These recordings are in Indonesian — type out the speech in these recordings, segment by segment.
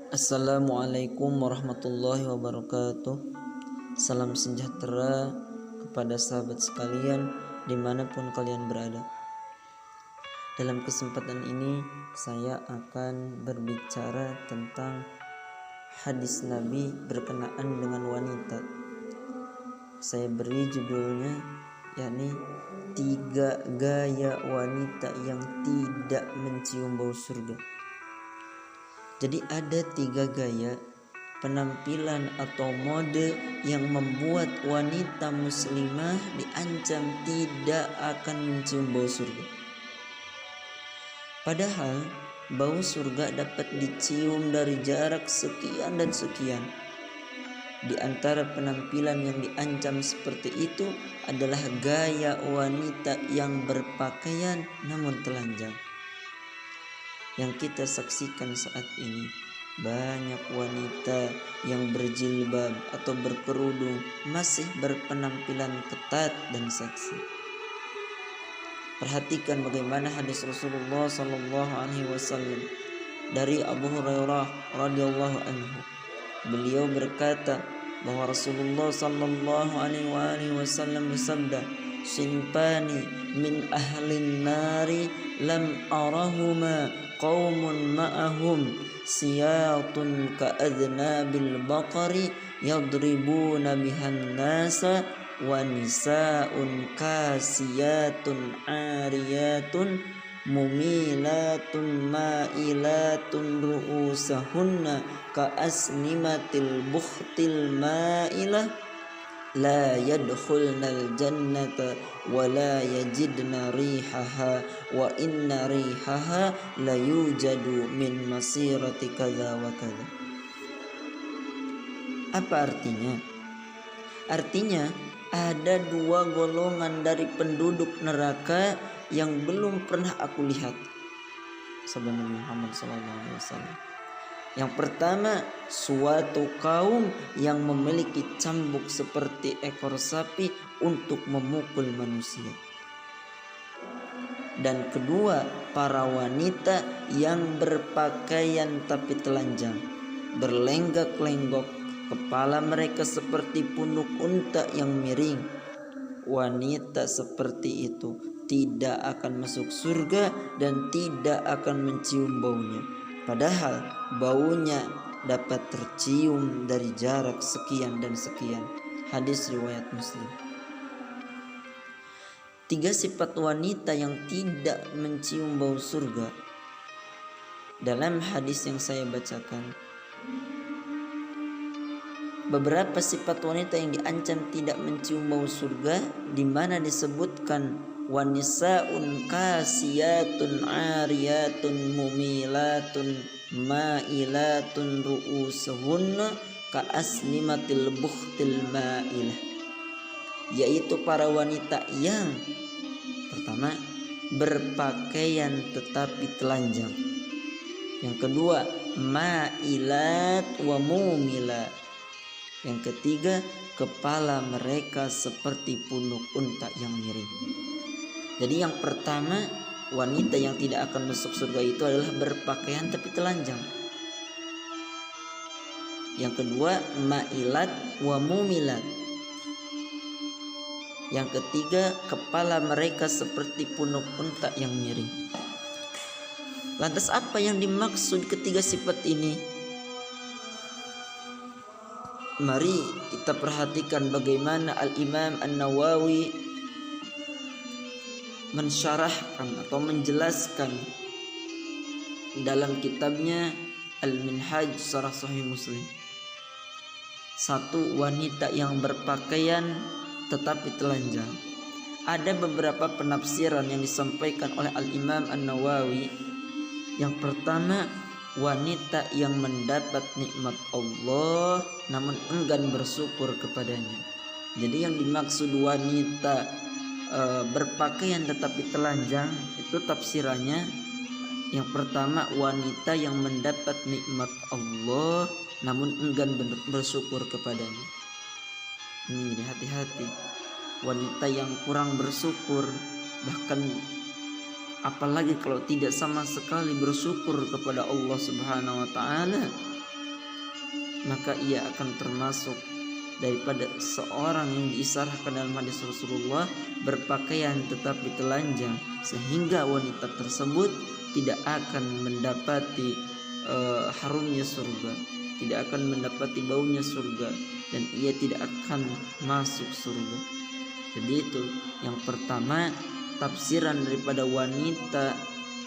Assalamualaikum warahmatullahi wabarakatuh. Salam sejahtera kepada sahabat sekalian dimanapun kalian berada. Dalam kesempatan ini saya akan berbicara tentang hadis Nabi berkenaan dengan wanita. Saya beri judulnya yakni 3 gaya wanita yang tidak mencium bau surga. Jadi ada 3 gaya penampilan atau mode yang membuat wanita muslimah diancam tidak akan mencium bau surga. Padahal bau surga dapat dicium dari jarak sekian dan sekian. Di antara penampilan yang diancam seperti itu adalah gaya wanita yang berpakaian namun telanjang. Yang kita saksikan saat ini, banyak wanita yang berjilbab atau berkerudung masih berpenampilan ketat dan seksi. Perhatikan bagaimana hadis Rasulullah SAW dari Abu Hurairah radhiyallahu anhu. Beliau berkata bahwa Rasulullah SAW bersabda, "Sinfani min ahlin nari lam arahuma qaumun ma'ahum siyatun ka'adnabil baqari yadribuna bihan nasa wa nisa'un kasiyatun ariyatun mumilatun ma'ilatun ru'usahunna ka'asnimatil bukhtil ma'ilah la yadkhulnal jannata wa la yajidna rihaha wa inna rihaha la yujadu min masirati kadza wa kadza." Apa artinya? Artinya ada 2 golongan dari penduduk neraka yang belum pernah aku lihat. Sabda Nabi Muhammad SAW. Yang pertama, suatu kaum yang memiliki cambuk seperti ekor sapi untuk memukul manusia. Dan kedua, para wanita yang berpakaian tapi telanjang, berlenggak-lenggok, kepala mereka seperti punuk unta yang miring. Wanita seperti itu tidak akan masuk surga dan tidak akan mencium baunya. Padahal baunya dapat tercium dari jarak sekian dan sekian. Hadis riwayat Muslim. 3 sifat wanita yang tidak mencium bau surga. Dalam hadis yang saya bacakan, beberapa sifat wanita yang diancam tidak mencium bau surga, di mana disebutkan wanisaun kasiyatun ariyatun mumilatun ma'ilatun ru'usuhunna ka'asnimatil bukhtil ma'ilah, yaitu para wanita yang pertama berpakaian tetapi telanjang, yang kedua ma'ilat wa mumilat, yang ketiga kepala mereka seperti punuk unta yang miring. Jadi yang pertama, wanita yang tidak akan masuk surga itu adalah berpakaian tapi telanjang. Yang kedua, ma'ilat wa mumilat. Yang ketiga, kepala mereka seperti punuk unta yang miring. Lantas apa yang dimaksud ketiga sifat ini? Mari kita perhatikan bagaimana Al-Imam An-Nawawi mensyarahkan atau menjelaskan dalam kitabnya Al-Minhaj Syarah Sahih Muslim. 1. Wanita yang berpakaian tetapi telanjang. Ada beberapa penafsiran yang disampaikan oleh Al-Imam An-Nawawi. Yang pertama, wanita yang mendapat nikmat Allah namun enggan bersyukur kepadanya. Jadi yang dimaksud wanita berpakaian tetapi telanjang itu tafsirannya, yang pertama wanita yang mendapat nikmat Allah namun enggan bersyukur kepadanya. Ini hati-hati, wanita yang kurang bersyukur, bahkan apalagi kalau tidak sama sekali bersyukur kepada Allah Subhanahu wa taala, maka ia akan termasuk daripada seorang yang diisyaratkan dalam hadis Rasulullah berpakaian tetapi telanjang, sehingga wanita tersebut tidak akan mendapati harumnya surga, tidak akan mendapati baunya surga, dan ia tidak akan masuk surga. Jadi itu yang pertama, tafsiran daripada wanita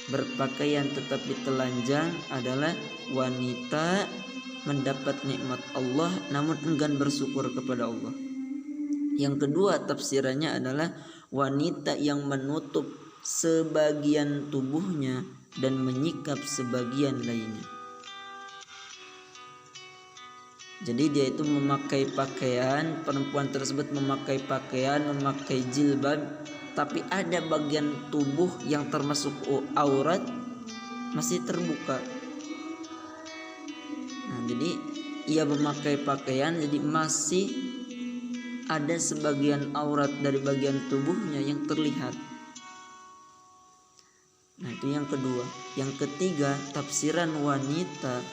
berpakaian tetapi telanjang adalah wanita mendapat nikmat Allah namun enggan bersyukur kepada Allah. Yang kedua tafsirannya adalah wanita yang menutup sebagian tubuhnya dan menyikap sebagian lainnya. Jadi dia itu memakai pakaian, perempuan tersebut memakai pakaian, memakai jilbab, tapi ada bagian tubuh yang termasuk aurat masih terbuka. Nah, jadi ia memakai pakaian, jadi masih ada sebagian aurat dari bagian tubuhnya yang terlihat. Nah, itu yang kedua. Yang ketiga, tafsiran wanita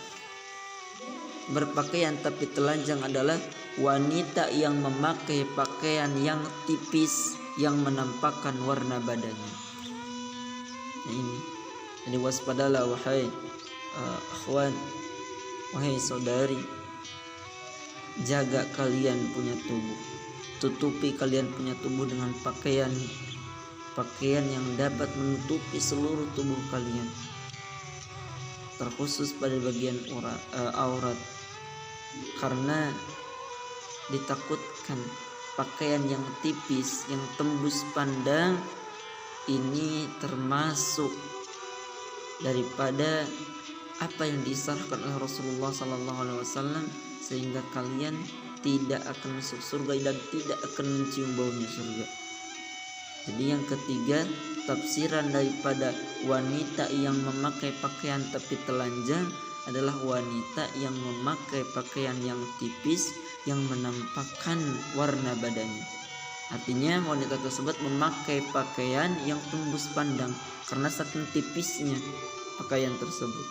berpakaian tapi telanjang adalah wanita yang memakai pakaian yang tipis yang menampakkan warna badannya. Nah, ini. Jadi waspadalah wahai akhwan, wahai saudari, jaga kalian punya tubuh, tutupi kalian punya tubuh dengan pakaian yang dapat menutupi seluruh tubuh kalian, terkhusus pada bagian aurat, karena ditakutkan pakaian yang tipis yang tembus pandang ini termasuk daripada apa yang diisyaratkan oleh Rasulullah SAW, sehingga kalian tidak akan masuk surga dan tidak akan mencium baunya surga. Jadi yang ketiga, tafsiran daripada wanita yang memakai pakaian tapi telanjang adalah wanita yang memakai pakaian yang tipis yang menampakkan warna badannya. Artinya wanita tersebut memakai pakaian yang tembus pandang karena saking tipisnya pakaian tersebut.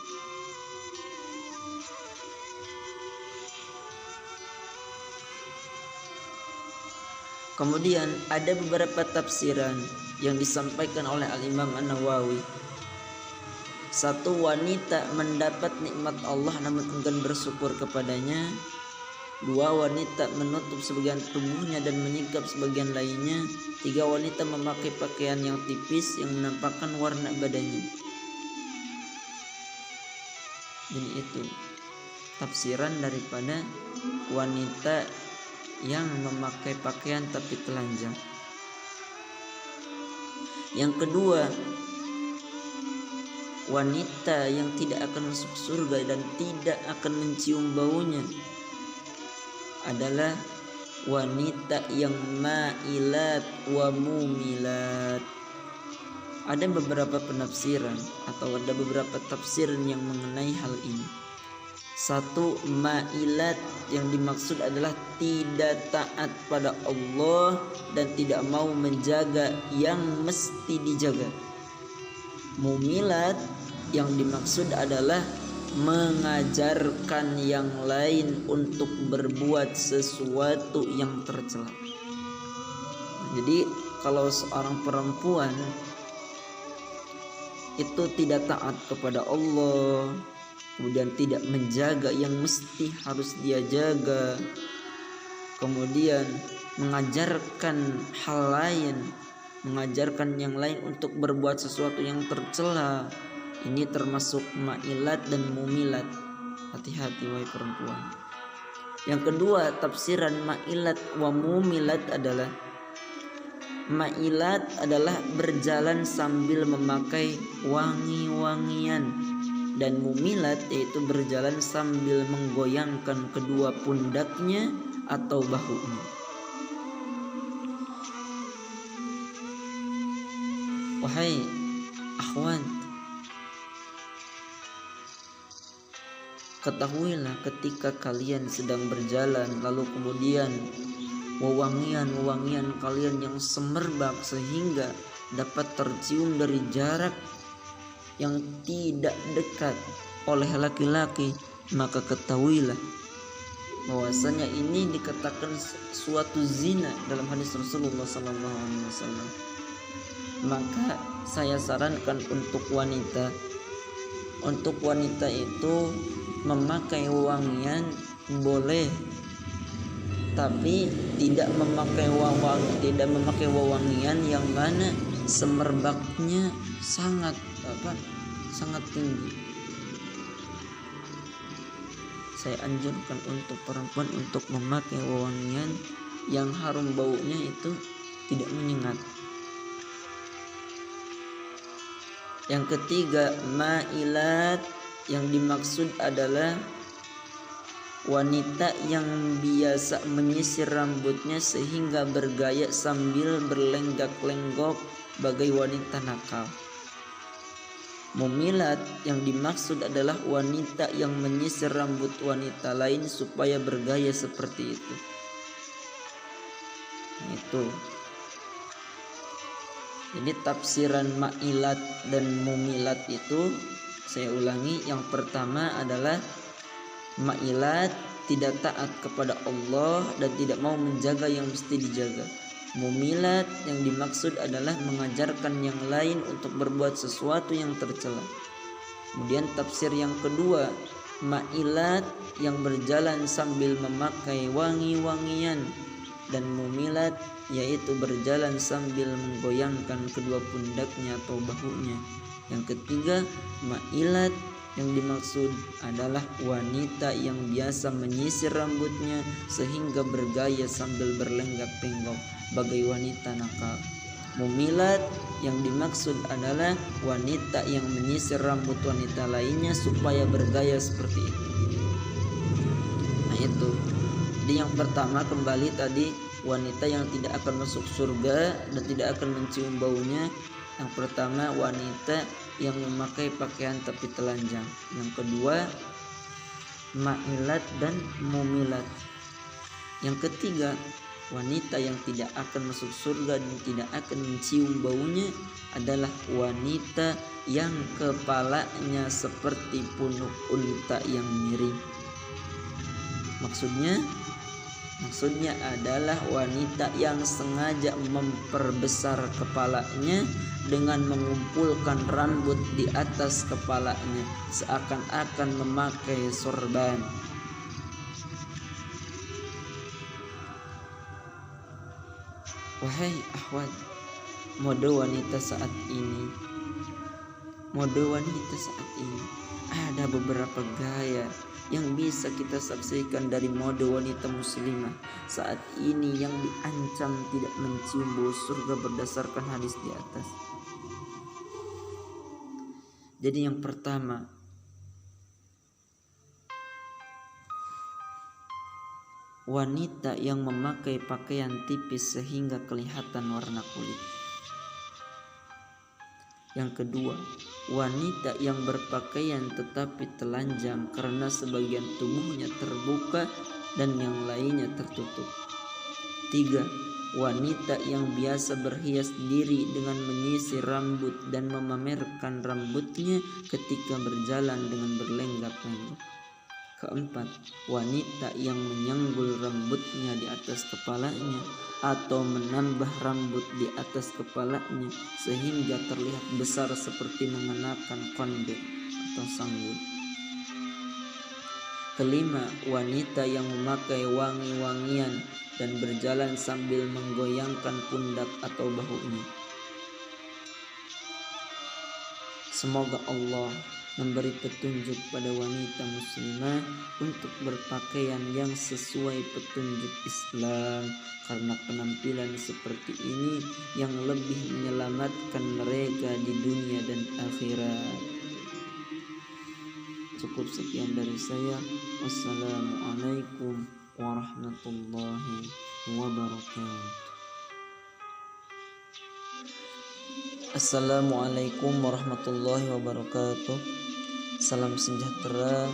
Kemudian ada beberapa tafsiran yang disampaikan oleh Al-Imam An-Nawawi. Satu, wanita mendapat nikmat Allah namun enggan bersyukur kepadanya. Dua, wanita menutup sebagian tubuhnya dan menyikap sebagian lainnya. Tiga, wanita memakai pakaian yang tipis yang menampakkan warna badannya. Jadi itu tafsiran daripada wanita yang memakai pakaian tapi telanjang. Yang kedua, wanita yang tidak akan masuk surga dan tidak akan mencium baunya adalah wanita yang ma'ilat wa mumilat. Ada beberapa penafsiran atau ada beberapa tafsiran yang mengenai hal ini. Satu, ma'ilat yang dimaksud adalah tidak taat pada Allah dan tidak mau menjaga yang mesti dijaga. Mumilat yang dimaksud adalah mengajarkan yang lain untuk berbuat sesuatu yang tercela. Jadi kalau seorang perempuan itu tidak taat kepada Allah, kemudian tidak menjaga yang mesti harus dia jaga, kemudian mengajarkan hal lain, mengajarkan yang lain untuk berbuat sesuatu yang tercela, ini termasuk ma'ilat dan mumilat. Hati-hati wahai perempuan. Yang kedua, tafsiran ma'ilat wa mumilat adalah ma'ilat adalah berjalan sambil memakai wangi-wangian, dan mumilat yaitu berjalan sambil menggoyangkan kedua pundaknya atau bahunya. Wahai akhwan, ketahuilah ketika kalian sedang berjalan lalu kemudian wewangian kalian yang semerbak sehingga dapat tercium dari jarak yang tidak dekat oleh laki-laki, maka ketahuilah bahwasanya ini dikatakan suatu zina dalam hadis Rasulullah SAW. Maka saya sarankan untuk wanita itu memakai wangian boleh, tapi tidak memakai wewangian yang mana semerbaknya sangat tinggi. Saya anjurkan untuk perempuan untuk memakai wewangian yang harum baunya itu tidak menyengat. Yang ketiga, ma'ilat, yang dimaksud adalah wanita yang biasa menyisir rambutnya sehingga bergaya sambil berlenggak-lenggok bagai wanita nakal. Mumilat, yang dimaksud adalah wanita yang menyisir rambut wanita lain supaya bergaya seperti itu. Itu. Jadi tafsiran ma'ilat dan mumilat itu saya ulangi, yang pertama adalah ma'ilat tidak taat kepada Allah dan tidak mau menjaga yang mesti dijaga. Mumilat yang dimaksud adalah mengajarkan yang lain untuk berbuat sesuatu yang tercela. Kemudian tafsir yang kedua, ma'ilat yang berjalan sambil memakai wangi-wangian, dan mumilat yaitu berjalan sambil menggoyangkan kedua pundaknya atau bahunya. Yang ketiga, ma'ilat yang dimaksud adalah wanita yang biasa menyisir rambutnya sehingga bergaya sambil berlenggak-lenggok bagai wanita nakal. Mumilat yang dimaksud adalah wanita yang menyisir rambut wanita lainnya supaya bergaya seperti itu. Nah itu. Jadi yang pertama kembali tadi, wanita yang tidak akan masuk surga dan tidak akan mencium baunya. Yang pertama, wanita yang memakai pakaian tapi telanjang. Yang kedua, ma'ilat dan mumilat. Yang ketiga, wanita yang tidak akan masuk surga dan tidak akan mencium baunya adalah wanita yang kepalanya seperti punuk unta yang miring. Maksudnya adalah wanita yang sengaja memperbesar kepalanya dengan mengumpulkan rambut di atas kepalanya seakan-akan memakai sorban. Wahai akhwat, mode wanita saat ini ada beberapa gaya yang bisa kita saksikan dari mode wanita muslimah saat ini yang diancam tidak mencium bau surga berdasarkan hadis di atas. Jadi yang pertama, wanita yang memakai pakaian tipis sehingga kelihatan warna kulit. Yang kedua, wanita yang berpakaian tetapi telanjang karena sebagian tubuhnya terbuka dan yang lainnya tertutup. 3. Wanita yang biasa berhias diri dengan menyisir rambut dan memamerkan rambutnya ketika berjalan dengan berlenggak-lenggok. 4. Wanita yang menyanggul rambutnya di atas kepalanya atau menambah rambut di atas kepalanya sehingga terlihat besar seperti mengenakan konde atau sanggul. 5. Wanita yang memakai wangi-wangian dan berjalan sambil menggoyangkan pundak atau bahunya. Semoga Allah memberi petunjuk pada wanita muslimah untuk berpakaian yang sesuai petunjuk Islam, karena penampilan seperti ini yang lebih menyelamatkan mereka di dunia dan akhirat. Cukup sekian dari saya. Wassalamualaikum warahmatullahi wabarakatuh. Assalamualaikum warahmatullahi wabarakatuh. Salam sejahtera